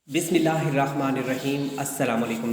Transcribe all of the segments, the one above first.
बिस्मिल्लाहिर्रहमानिर्रहीम। अस्सलाम वालेकुम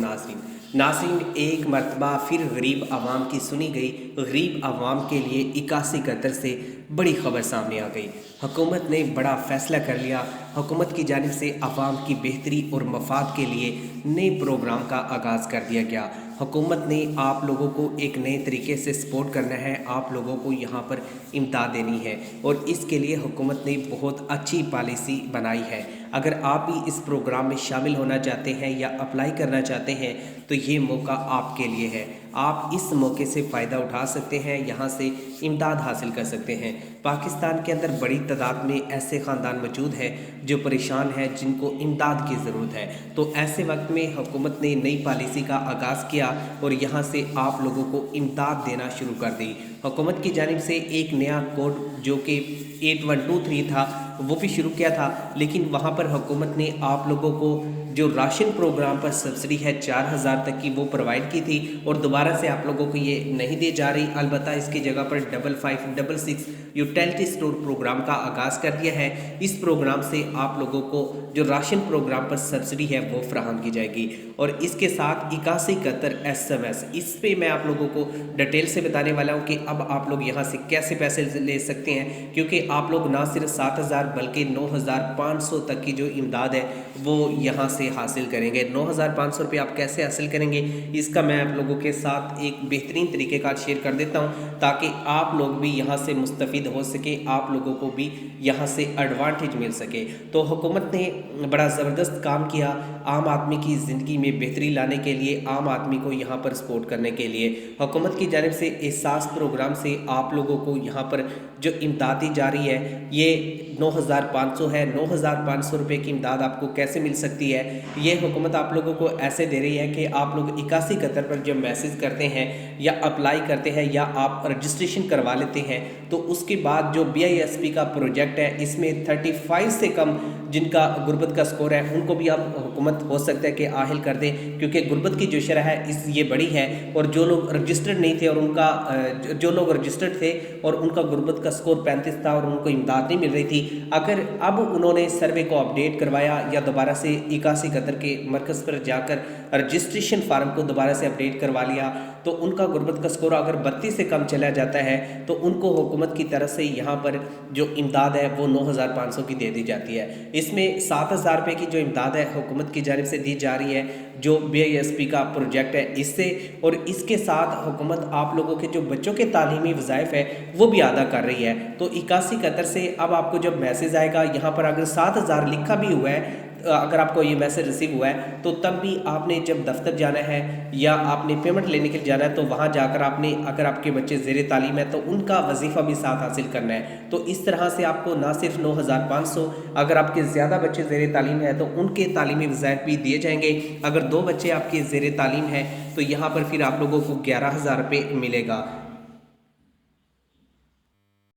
नाज़रीन, एक मरतबा फिर गरीब आवाम की सुनी गई। गरीब आवाम के लिए 81 कतर से बड़ी ख़बर सामने आ गई। हुकूमत ने बड़ा फ़ैसला कर लिया। हुकूमत की जानिब से आवाम की बेहतरी और मफाद के लिए नए प्रोग्राम का आगाज़ कर दिया गया। हुकूमत ने आप लोगों को एक नए तरीके से सपोर्ट करना है, आप लोगों को यहाँ पर इमदाद देनी है और इसके लिए हुकूमत ने बहुत अच्छी पॉलिसी बनाई है। अगर आप भी इस प्रोग्राम में शामिल होना चाहते हैं या अप्लाई करना चाहते हैं तो ये मौका आपके लिए है। आप इस मौके से फ़ायदा उठा सकते हैं, यहाँ से इमदाद हासिल कर सकते हैं। पाकिस्तान के अंदर बड़ी तादाद में ऐसे ख़ानदान मौजूद हैं जो परेशान हैं, जिनको इमदाद की ज़रूरत है। तो ऐसे वक्त में हुकूमत ने नई पॉलिसी का आगाज़ किया और यहाँ से आप लोगों को इमदाद देना शुरू कर दी। हुकूमत की जानिब से एक नया कोड जो कि 8123 था वो भी शुरू किया था, लेकिन वहाँ पर हुकूमत ने आप लोगों को जो राशन प्रोग्राम पर सब्सिडी है 4000 तक की वो प्रोवाइड की थी और दोबारा से आप लोगों को ये नहीं दी जा रही। अलबत्ता इसकी जगह पर 5566 यूटिलिटी स्टोर प्रोग्राम का आगाज़ कर दिया है। इस प्रोग्राम से आप लोगों को जो राशन प्रोग्राम पर सब्सिडी है वो फराहम की जाएगी और इसके साथ 81 कतर SMS। इस पे मैं आप लोगों को डिटेल से बताने वाला हूँ कि अब आप लोग यहाँ से कैसे पैसे ले सकते हैं, क्योंकि आप लोग ना सिर्फ 7000 बल्कि 9500 तक की जो इमदाद है वो यहाँ से हासिल करेंगे। 9500 रुपये आप कैसे हासिल करेंगे इसका मैं आप लोगों के साथ एक बेहतरीन तरीक़ेकार शेयर कर देता हूँ, ताकि आप लोग भी यहाँ से मुस्तफ़ीद हो सके, आप लोगों को भी यहाँ से एडवांटेज मिल सके। तो हुकूमत ने बड़ा ज़बरदस्त काम किया आम आदमी की ज़िंदगी में बेहतरी लाने के लिए, आम आदमी को यहाँ पर सपोर्ट करने के लिए। हुकूमत की जानिब से एहसास प्रोग्राम से आप लोगों को यहाँ पर जो इमदाद दी जा रही है ये 9500 है। 9500 रुपये की इमदाद आपको कैसे मिल सकती है? ये हुकूमत आप लोगों को ऐसे दे रही है कि आप लोग 81 कतर पर जब मैसेज करते हैं या अप्लाई करते हैं या आप रजिस्ट्रेशन करवा लेते हैं तो उसके बाद जो BISP का प्रोजेक्ट है इसमें 35 से कम जिनका गुर्बत का स्कोर है उनको भी आप हुकूमत हो सकता है कि आहिल कर दें, क्योंकि गुर्बत की जो शरह है ये बड़ी है और जो लोग रजिस्टर्ड नहीं थे और उनका जो लोग रजिस्टर्ड थे और उनका गुर्बत का स्कोर 35 था और उनको इमदाद नहीं मिल रही थी, अगर अब उन्होंने सर्वे को अपडेट करवाया या दोबारा से 81 कतर के मरकज़ पर जाकर रजिस्ट्रेशन फार्म को दोबारा से अपडेट करवा लिया तो उनका गुर्बत का स्कोर अगर 32 से कम चला जाता है तो उनको हुकूमत की तरफ से यहाँ पर जो इमदाद है वो 9500 की दे दी जाती है। इसमें 7000 रुपये की जो इमदाद है हुकूमत की जानिब से दी जा रही है जो BISP का प्रोजेक्ट है इससे, और इसके साथ हुकूमत आप लोगों के जो बच्चों के तालीमी वज़ाइफ है वो भी अदा कर रही है। तो 81 कतर से अब आपको जब मैसेज आएगा यहाँ पर अगर 7000 लिखा भी हुआ है, अगर आपको ये मैसेज रिसीव हुआ है तो तब भी आपने जब दफ्तर जाना है या आपने पेमेंट लेने के लिए जाना है तो वहाँ जाकर आपने, अगर आपके बच्चे ज़ेरे तालीम है तो उनका वजीफ़ा भी साथ हासिल करना है। तो इस तरह से आपको ना सिर्फ 9500, अगर आपके ज़्यादा बच्चे ज़ेरे तालीम है तो उनके तालीमी वज़ाइफ भी दिए जाएंगे। अगर 2 बच्चे आपके ज़ेरे तालीम हैं तो यहाँ पर फिर आप लोगों को 11000 रुपये मिलेगा।